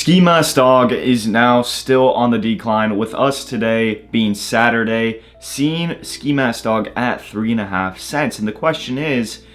Ski Mask Dog is now still on the decline, with us today being Saturday, seeing Ski Mask Dog at 3.5 cents. And the question is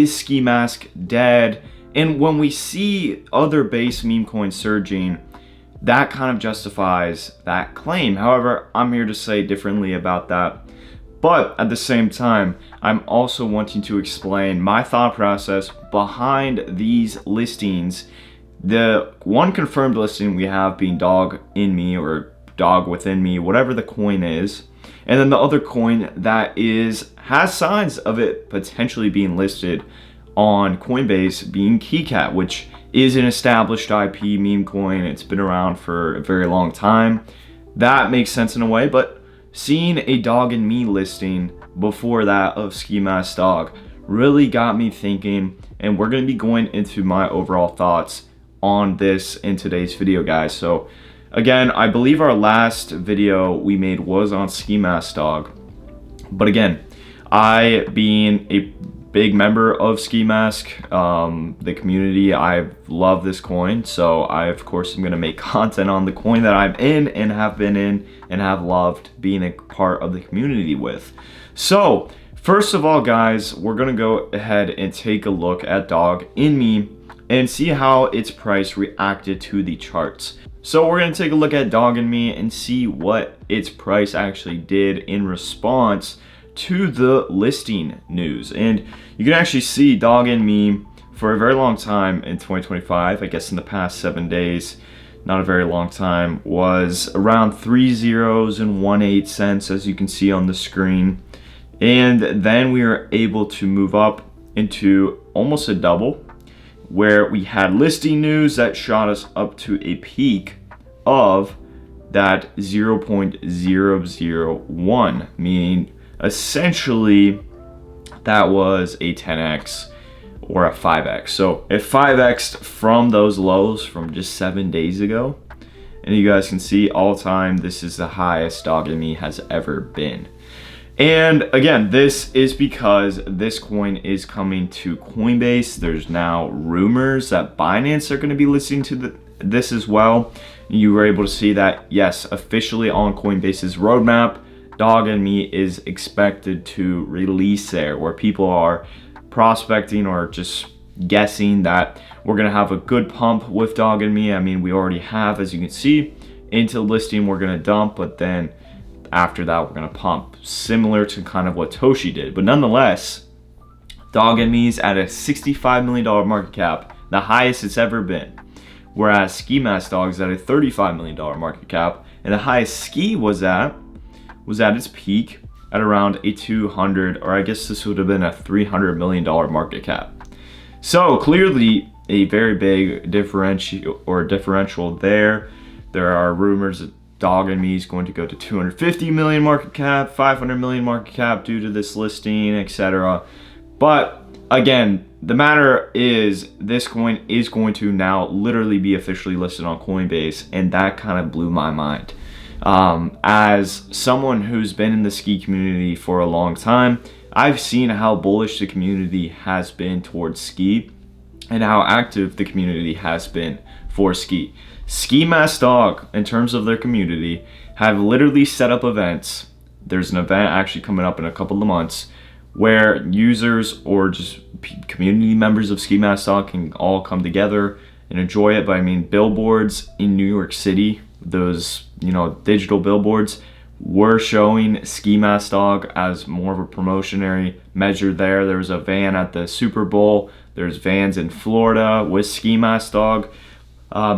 Ski Mask dead? And when we see other base meme coins surging, that kind of justifies that claim. However, I'm here to say differently about that. But at the same time, I'm also wanting to explain my thought process behind these listings. The one confirmed listing we have being Doginme or Dog Within Me, whatever the coin is. And then the other coin that has signs of it potentially being listed on Coinbase being Keycat, which is an established IP meme coin. It's been around for a very long time. That makes sense in a way, but seeing a Doginme listing before that of Ski Mask Dog really got me thinking, and we're going to be going into my overall thoughts on this in today's video, guys. So again, I believe our last video we made was on Ski Mask Dog, but again, I being a big member of Ski Mask, the community, I love this coin, so I of course am going to make content on the coin that I'm in and have been in and have loved being a part of the community with. So first of all, guys, we're going to go ahead and take a look at Doginme and see how its price reacted to the charts. So we're going to take a look at Doginme and see what its price actually did in response to the listing news. And you can actually see Doginme for a very long time in 2025, I guess in the past 7 days, not a very long time, was around 3 zeros and 1/8 cents, as you can see on the screen. And then we were able to move up into almost a double, where we had listing news that shot us up to a peak of that 0.001, meaning essentially that was a 10x or a 5x. So it 5x'd from those lows from just 7 days ago. And you guys can see all time, this is the highest Doginme has ever been. And again, this is because this coin is coming to Coinbase. There's now rumors that Binance are going to be listening to this as well. You were able to see that, yes, officially on Coinbase's roadmap, Doginme is expected to release there, where people are prospecting or just guessing that we're going to have a good pump with Doginme. I mean, we already have, as you can see, into listing we're going to dump, but then after that we're going to pump, similar to kind of what Toshi did. But nonetheless, Doginme's at a $65 million market cap, the highest it's ever been, whereas Ski Mask Dog's at a $35 million market cap, and the highest Ski was at its peak at around a 200, or I guess this would have been a $300 million market cap. So clearly a very big differential there. There are rumors that Doginme is going to go to 250 million market cap, 500 million market cap due to this listing, etc. But again, the matter is this coin is going to now literally be officially listed on Coinbase, and that kind of blew my mind. As someone who's been in the ski community for a long time, I've seen how bullish the community has been towards ski and how active the community has been for ski. Ski Mask Dog, in terms of their community, have literally set up events. There's an event actually coming up in a couple of months where users or just community members of Ski Mask Dog can all come together and enjoy it. But I mean, billboards in New York City, those, digital billboards, were showing Ski Mask Dog as more of a promotionary measure there. There was a van at the Super Bowl. There's vans in Florida with Ski Mask Dog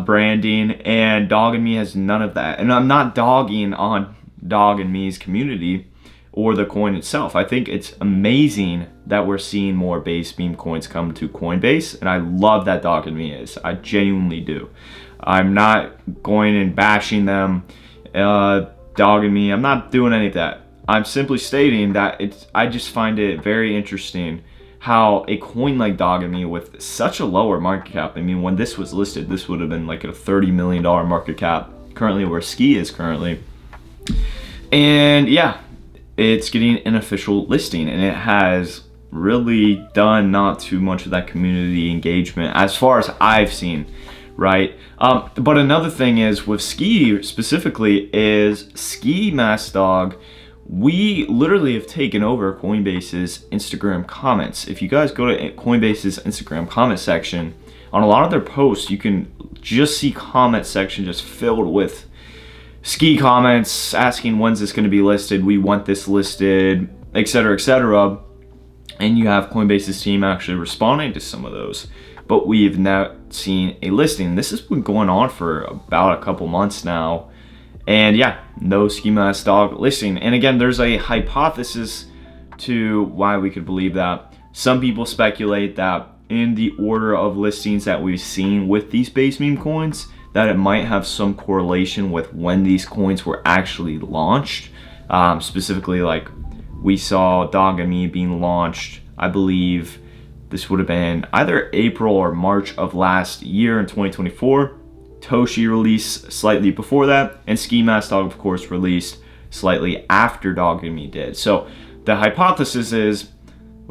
branding, and Doginme has none of that. And I'm not dogging on Doginme's community or the coin itself. I think it's amazing that we're seeing more base meme coins come to Coinbase, and I love that Doginme is. I genuinely do. I'm not going and bashing them, Doginme. I'm not doing any of that. I'm simply stating that I just find it very interesting how a coin like Doginme with such a lower market cap, I mean, when this was listed, this would have been like a $30 million market cap, currently where Ski is currently. And yeah, it's getting an official listing, and it has really done not too much of that community engagement as far as I've seen. right? But another thing is with Ski specifically is Ski Mask Dog. We literally have taken over Coinbase's Instagram comments. If you guys go to Coinbase's Instagram comment section, on a lot of their posts, you can just see comment section just filled with Ski comments asking when's this going to be listed, we want this listed, etc., etc. And you have Coinbase's team actually responding to some of those. But we've not seen a listing. This has been going on for about a couple months now. And yeah, no Ski Mask Dog listing. And again, there's a hypothesis to why we could believe that. Some people speculate that in the order of listings that we've seen with these base meme coins, that it might have some correlation with when these coins were actually launched. Specifically, like we saw Doginme being launched, I believe this would have been either April or March of last year in 2024. Toshi released slightly before that, and Ski Mask Dog, of course, released slightly after Doginme did. So the hypothesis is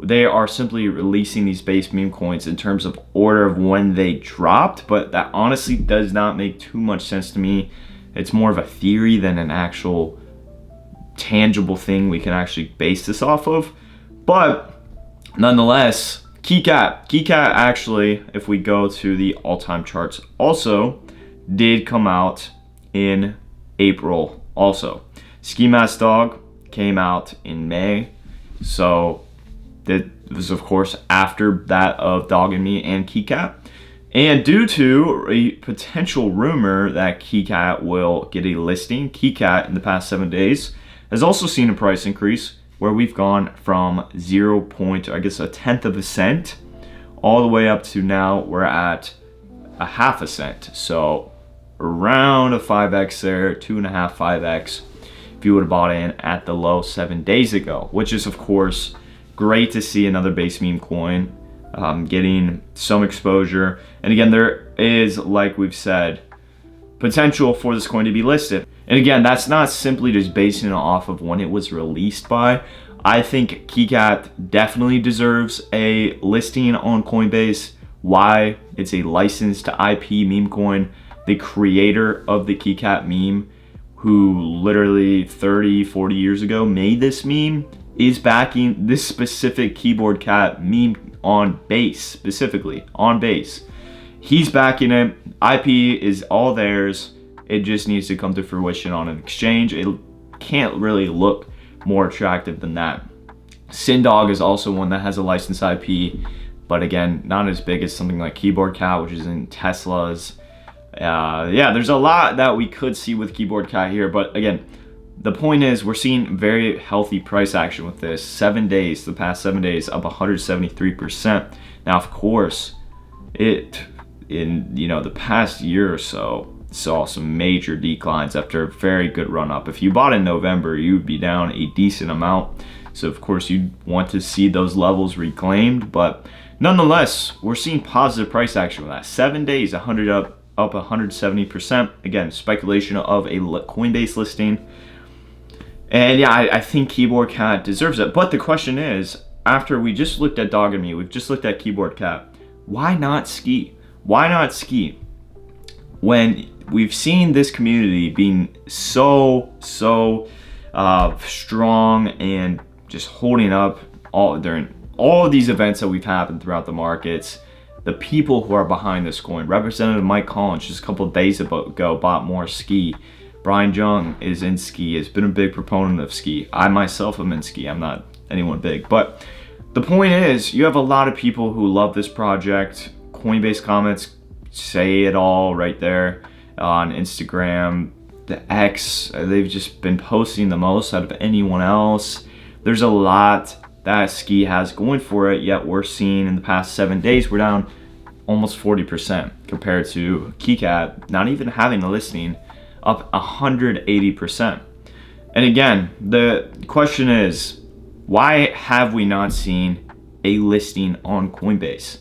they are simply releasing these base meme coins in terms of order of when they dropped, but that honestly does not make too much sense to me. It's more of a theory than an actual tangible thing we can actually base this off of. But nonetheless, Keycat actually, if we go to the all-time charts, also did come out in April also. Ski Mask Dog came out in May, so that was of course after that of Doginme and Keycat. And due to a potential rumor that Keycat will get a listing, Keycat in the past 7 days has also seen a price increase where we've gone from 0.1 tenth of a cent all the way up to now we're at a half a cent. So around a 5x there, 2.5, 5x if you would have bought in at the low 7 days ago, which is of course great to see another base meme coin getting some exposure. And again, there is, like we've said, potential for this coin to be listed. And again, that's not simply just basing it off of when it was released by. I think Keycat definitely deserves a listing on Coinbase. Why? It's a licensed IP meme coin. The creator of the Keycat meme, who literally 30, 40 years ago made this meme, is backing this specific keyboard cat meme on Base, specifically on Base. He's backing it. IP is all theirs. It just needs to come to fruition on an exchange. It can't really look more attractive than that. Syndog is also one that has a licensed IP, but again, not as big as something like Keyboard Cat, which is in Tesla's. Yeah, there's a lot that we could see with Keyboard Cat here, but again, the point is we're seeing very healthy price action with this. 7 days, the past 7 days, up 173%. Now, of course, it in the past year or so saw some major declines after a very good run up. If you bought in November, you would be down a decent amount. So of course you'd want to see those levels reclaimed, but nonetheless, we're seeing positive price action with that. 7 days, up 170%. Again, speculation of a Coinbase listing. And yeah, I think Keyboard Cat deserves it. But the question is, after we just looked at Doginme, we've just looked at Keyboard Cat, why not Ski? Why not Ski? When we've seen this community being so strong and just holding up during all of these events that we've happened throughout the markets, the people who are behind this coin. Representative Mike Collins just a couple of days ago bought more Ski. Brian Jung is in Ski, has been a big proponent of Ski. I myself am in Ski. I'm not anyone big, but the point is you have a lot of people who love this project. Coinbase comments say it all right there on Instagram. The X, they've just been posting the most out of anyone else. There's a lot that Ski has going for it, yet we're seeing in the past 7 days we're down almost 40% compared to Keycat not even having a listing, up 180%. And again, the question is, why have we not seen a listing on Coinbase?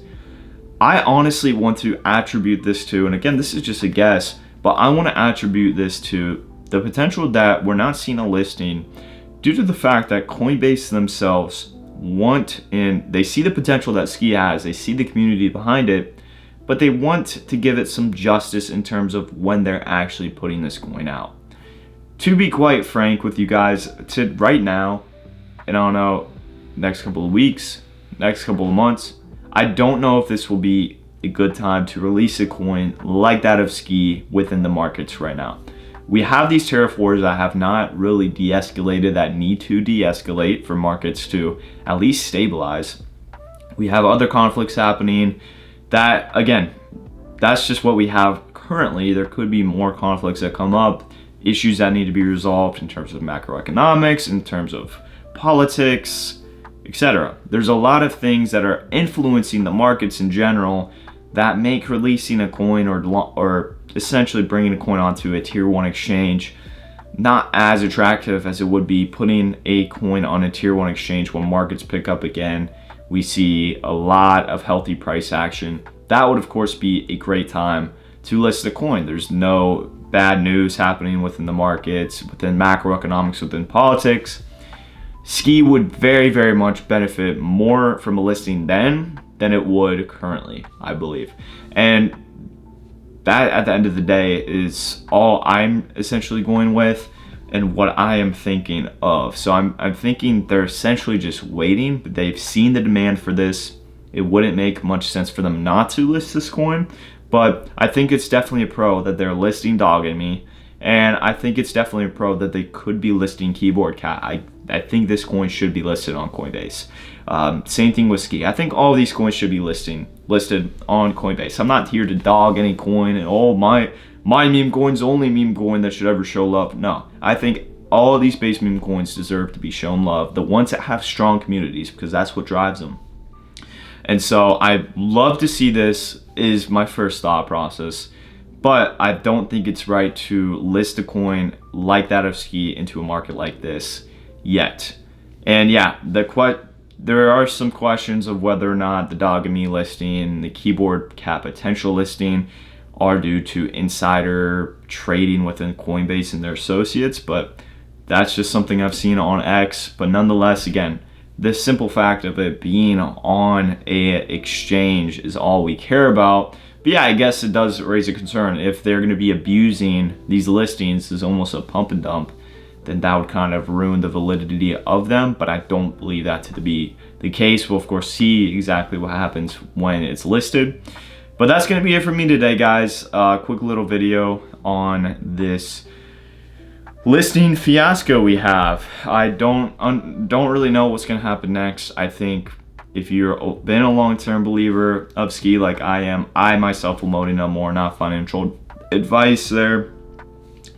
I honestly want to attribute this to, and again, this is just a guess, but I want to attribute this to the potential that we're not seeing a listing due to the fact that Coinbase themselves want, and they see the potential that Ski has, they see the community behind it, but they want to give it some justice in terms of when they're actually putting this coin out. To be quite frank with you guys, to right now, and I don't know, next couple of weeks, next couple of months, I don't know if this will be a good time to release a coin like that of Ski within the markets right now. We have these tariff wars that have not really de-escalated, that need to de-escalate for markets to at least stabilize. We have other conflicts happening that, again, that's just what we have currently. There could be more conflicts that come up, issues that need to be resolved in terms of macroeconomics, in terms of politics, etc. There's a lot of things that are influencing the markets in general that make releasing a coin or essentially bringing a coin onto a tier 1 exchange not as attractive as it would be putting a coin on a tier 1 exchange. When markets pick up again, we see a lot of healthy price action. That would of course be a great time to list a coin. There's no bad news happening within the markets, within macroeconomics, within politics. Ski would very, very much benefit more from a listing then than it would currently, I believe. And that, at the end of the day, is all I'm essentially going with and what I am thinking of. So I'm thinking they're essentially just waiting, but they've seen the demand for this. It wouldn't make much sense for them not to list this coin, but I think it's definitely a pro that they're listing Doginme, and I think it's definitely a pro that they could be listing Keycat. I think this coin should be listed on Coinbase. Same thing with Ski. I think all of these coins should be listed on Coinbase. I'm not here to dog any coin and my meme coin's the only meme coin that should ever show love. No, I think all of these base meme coins deserve to be shown love. The ones that have strong communities, because that's what drives them. And so I love to see this, is my first thought process. But I don't think it's right to list a coin like that of Ski into a market like this yet. And yeah, there are some questions of whether or not the Doginme listing, the Keycat potential listing, are due to insider trading within Coinbase and their associates, but that's just something I've seen on X. But nonetheless, again, the simple fact of it being on a exchange is all we care about. But yeah, I guess it does raise a concern. If they're going to be abusing these listings as almost a pump and dump, then that would kind of ruin the validity of them. But I don't believe that to be the case. We'll of course see exactly what happens when it's listed. But that's going to be it for me today, guys. Quick little video on this listing fiasco we have. I don't really know what's going to happen next. I think if you've been a long-term believer of Ski like I am, I myself will mow no more, not financial advice there,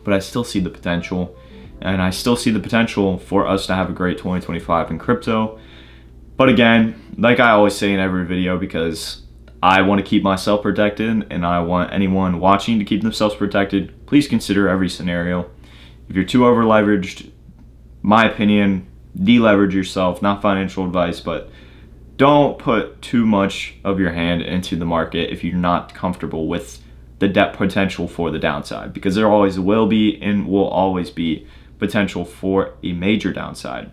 but I still see the potential, and I still see the potential for us to have a great 2025 in crypto. But again, like I always say in every video, because I want to keep myself protected and I want anyone watching to keep themselves protected, please consider every scenario. If you're too over leveraged, my opinion, deleverage yourself. Not financial advice, but don't put too much of your hand into the market if you're not comfortable with the depth potential for the downside, because there always will be and will always be potential for a major downside.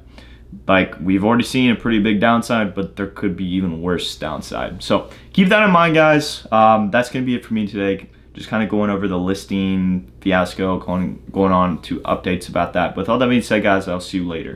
Like we've already seen a pretty big downside, but there could be even worse downside. So keep that in mind, guys. That's going to be it for me today. Just kind of going over the listing fiasco, going on to updates about that. With all that being said, guys, I'll see you later.